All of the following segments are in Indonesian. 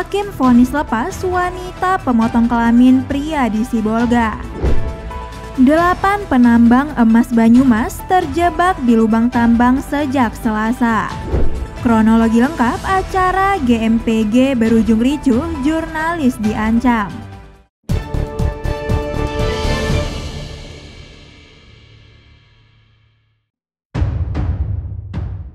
Hakim vonis lepas wanita pemotong kelamin pria di Sibolga. 8 penambang emas Banyumas terjebak di lubang tambang sejak Selasa. Kronologi lengkap acara GMPG berujung ricuh, jurnalis diancam.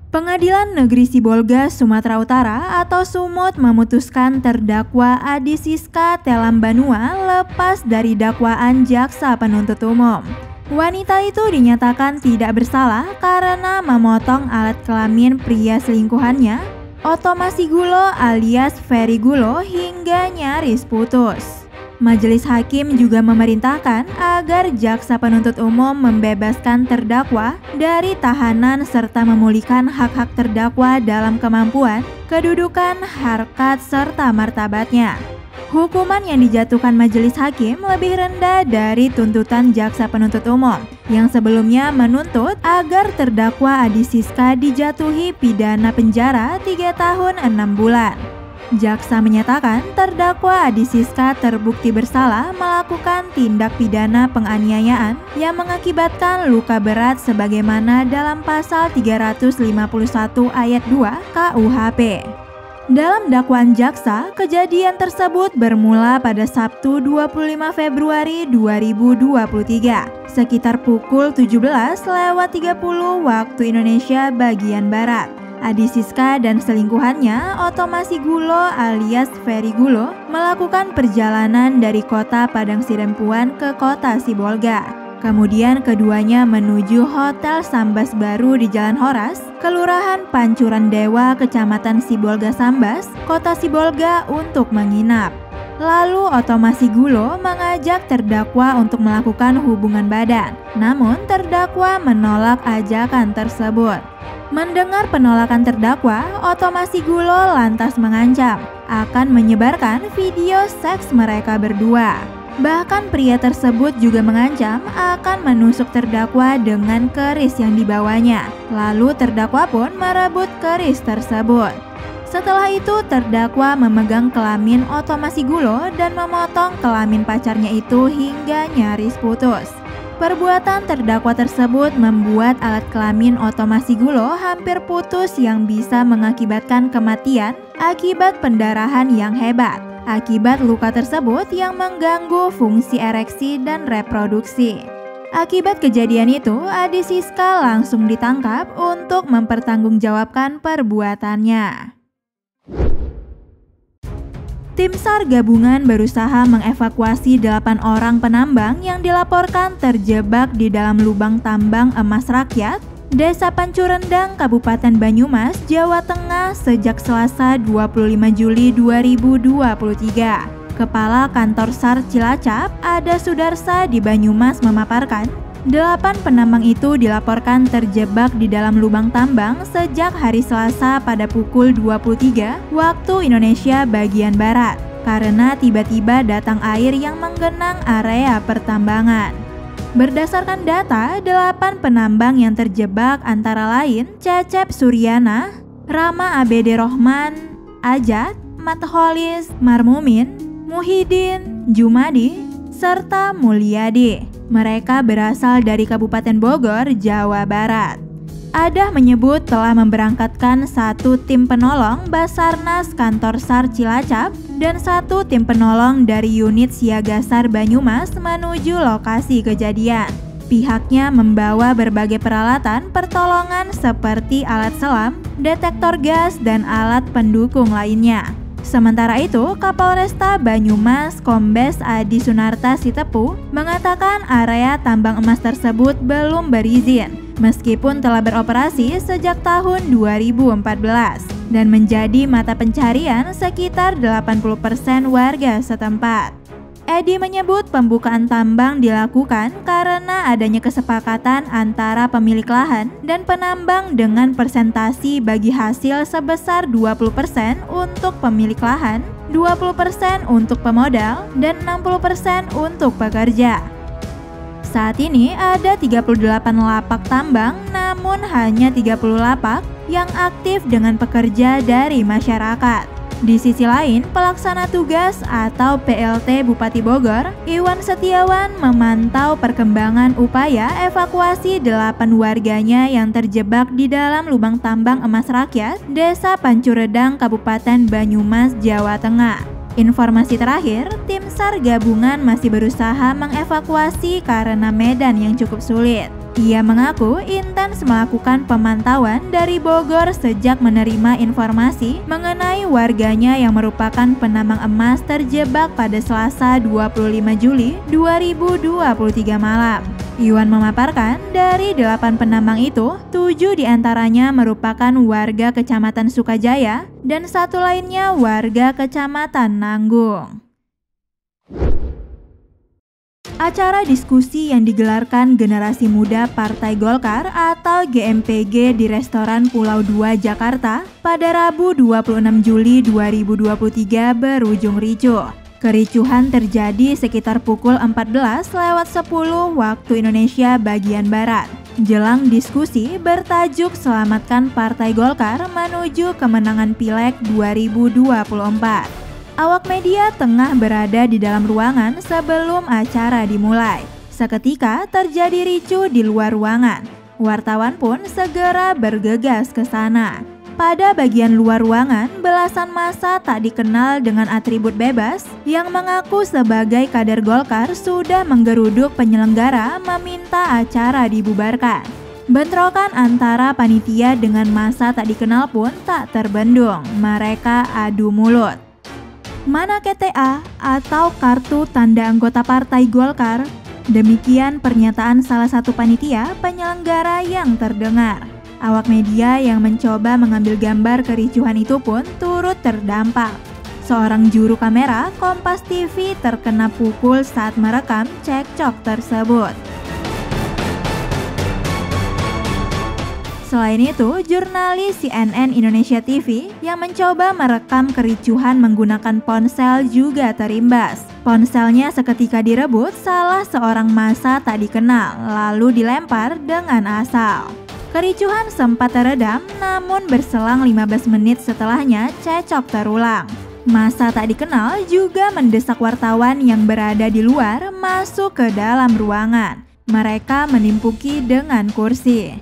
Pengadilan Negeri Sibolga, Sumatera Utara atau Sumut memutuskan terdakwa Adi Siska Telambanua lepas dari dakwaan jaksa penuntut umum. Wanita itu dinyatakan tidak bersalah karena memotong alat kelamin pria selingkuhannya, Oto Masigulo alias Ferry Gulo, hingga nyaris putus. Majelis Hakim juga memerintahkan agar jaksa penuntut umum membebaskan terdakwa dari tahanan serta memulihkan hak-hak terdakwa dalam kemampuan, kedudukan, harkat, serta martabatnya. Hukuman yang dijatuhkan Majelis Hakim lebih rendah dari tuntutan jaksa penuntut umum yang sebelumnya menuntut agar terdakwa Adi Siska dijatuhi pidana penjara 3 tahun 6 bulan. Jaksa menyatakan terdakwa Adi Siska terbukti bersalah melakukan tindak pidana penganiayaan yang mengakibatkan luka berat sebagaimana dalam pasal 351 ayat 2 KUHP. Dalam dakwaan jaksa, kejadian tersebut bermula pada Sabtu 25 Februari 2023 sekitar pukul 17.30 waktu Indonesia bagian Barat. Adi Siska dan selingkuhannya Oto Masigulo alias Ferry Gulo melakukan perjalanan dari kota Padang Sidempuan ke kota Sibolga. Kemudian keduanya menuju Hotel Sambas Baru di Jalan Horas, Kelurahan Pancuran Dewa, Kecamatan Sibolga Sambas, Kota Sibolga untuk menginap. Lalu Oto Masigulo mengajak terdakwa untuk melakukan hubungan badan, namun terdakwa menolak ajakan tersebut. Mendengar penolakan terdakwa, Oto Masigulo lantas mengancam akan menyebarkan video seks mereka berdua. Bahkan pria tersebut juga mengancam akan menusuk terdakwa dengan keris yang dibawanya. Lalu terdakwa pun merebut keris tersebut. Setelah itu terdakwa memegang kelamin Oto Masigulo dan memotong kelamin pacarnya itu hingga nyaris putus. Perbuatan terdakwa tersebut membuat alat kelamin Oto Masigulo hampir putus yang bisa mengakibatkan kematian akibat pendarahan yang hebat. Akibat luka tersebut yang mengganggu fungsi ereksi dan reproduksi. Akibat kejadian itu, Adi Siska langsung ditangkap untuk mempertanggungjawabkan perbuatannya. Tim SAR gabungan berusaha mengevakuasi 8 orang penambang yang dilaporkan terjebak di dalam lubang tambang emas rakyat, Desa Pancurendang, Kabupaten Banyumas, Jawa Tengah sejak Selasa 25 Juli 2023. Kepala Kantor SAR Cilacap, Ada Sudarsa di Banyumas memaparkan, 8 penambang itu dilaporkan terjebak di dalam lubang tambang sejak hari Selasa pada pukul 23 waktu Indonesia bagian Barat karena tiba-tiba datang air yang menggenang area pertambangan. Berdasarkan data, 8 penambang yang terjebak antara lain Cecep Suryana, Rama ABD Rohman, Ajat, Matholis, Marmumin, Muhyiddin, Jumadi, serta Mulyadi. Mereka berasal dari Kabupaten Bogor, Jawa Barat. Adah menyebut telah memberangkatkan 1 tim penolong Basarnas Kantor SAR Cilacap dan 1 tim penolong dari unit Siaga SAR Banyumas menuju lokasi kejadian. Pihaknya membawa berbagai peralatan pertolongan seperti alat selam, detektor gas, dan alat pendukung lainnya. Sementara itu, Kapolresta Banyumas Kombes Adi Sunarta Sitepu mengatakan area tambang emas tersebut belum berizin meskipun telah beroperasi sejak tahun 2014 dan menjadi mata pencarian sekitar 80% warga setempat. Edi menyebut pembukaan tambang dilakukan karena adanya kesepakatan antara pemilik lahan dan penambang dengan persentasi bagi hasil sebesar 20% untuk pemilik lahan, 20% untuk pemodal, dan 60% untuk pekerja. Saat ini ada 38 lapak tambang, namun hanya 30 lapak yang aktif dengan pekerja dari masyarakat. Di sisi lain, pelaksana tugas atau PLT Bupati Bogor, Iwan Setiawan memantau perkembangan upaya evakuasi 8 warganya yang terjebak di dalam lubang tambang emas rakyat, Desa Pancuredang, Kabupaten Banyumas, Jawa Tengah. Informasi terakhir, tim SAR gabungan masih berusaha mengevakuasi karena medan yang cukup sulit. Ia mengaku intens melakukan pemantauan dari Bogor sejak menerima informasi mengenai warganya yang merupakan penambang emas terjebak pada Selasa 25 Juli 2023 malam. Iwan memaparkan dari 8 penambang itu, 7 diantaranya merupakan warga Kecamatan Sukajaya dan 1 lainnya warga Kecamatan Nanggung. Acara diskusi yang digelarkan Generasi Muda Partai Golkar atau GMPG di restoran Pulau 2 Jakarta pada Rabu 26 Juli 2023 berujung ricuh. Kericuhan terjadi sekitar pukul 14:10 waktu Indonesia bagian Barat. Jelang diskusi bertajuk Selamatkan Partai Golkar menuju kemenangan Pileg 2024. Awak media tengah berada di dalam ruangan sebelum acara dimulai. Seketika terjadi ricuh di luar ruangan. Wartawan pun segera bergegas ke sana. Pada bagian luar ruangan, belasan massa tak dikenal dengan atribut bebas yang mengaku sebagai kader Golkar sudah menggeruduk penyelenggara meminta acara dibubarkan. Bentrokan antara panitia dengan massa tak dikenal pun tak terbendung. Mereka adu mulut. Mana KTA atau kartu tanda anggota Partai Golkar? Demikian pernyataan salah satu panitia penyelenggara yang terdengar. Awak media yang mencoba mengambil gambar kericuhan itu pun turut terdampak. Seorang juru kamera Kompas TV terkena pukul saat merekam cekcok tersebut. Selain itu, jurnalis CNN Indonesia TV yang mencoba merekam kericuhan menggunakan ponsel juga terimbas. Ponselnya seketika direbut salah seorang massa tak dikenal, lalu dilempar dengan asal. Kericuhan sempat teredam, namun berselang 15 menit setelahnya cekcok terulang. Massa tak dikenal juga mendesak wartawan yang berada di luar masuk ke dalam ruangan. Mereka menimpuki dengan kursi.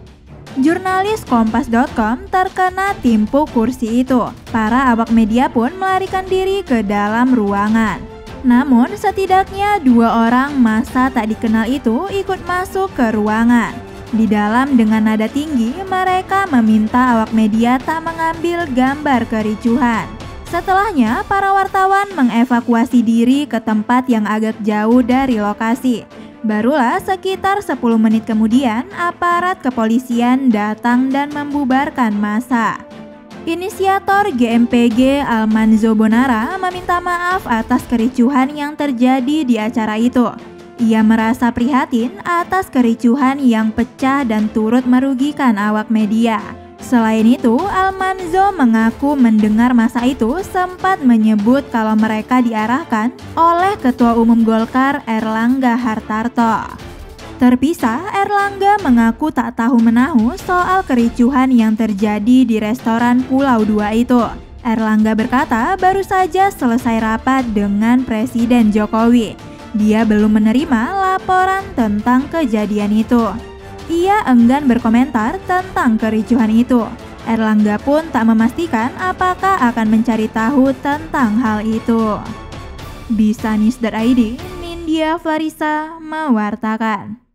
Jurnalis Kompas.com terkena timpuk kursi itu. Para awak media pun melarikan diri ke dalam ruangan. Namun setidaknya 2 orang massa tak dikenal itu ikut masuk ke ruangan. Di dalam dengan nada tinggi, mereka meminta awak media tak mengambil gambar kericuhan. Setelahnya, para wartawan mengevakuasi diri ke tempat yang agak jauh dari lokasi. Barulah sekitar 10 menit kemudian aparat kepolisian datang dan membubarkan massa. Inisiator GMPG Almanzo Bonara meminta maaf atas kericuhan yang terjadi di acara itu. Ia merasa prihatin atas kericuhan yang pecah dan turut merugikan awak media. Selain itu, Almanzo mengaku mendengar massa itu sempat menyebut kalau mereka diarahkan oleh Ketua Umum Golkar Erlangga Hartarto. Terpisah, Erlangga mengaku tak tahu menahu soal kericuhan yang terjadi di restoran Pulau 2 itu. Erlangga berkata baru saja selesai rapat dengan Presiden Jokowi. Dia belum menerima laporan tentang kejadian itu. Ia enggan berkomentar tentang kericuhan itu. Erlangga pun tak memastikan apakah akan mencari tahu tentang hal itu. Bisanews.id, Nindya Farisa mewartakan.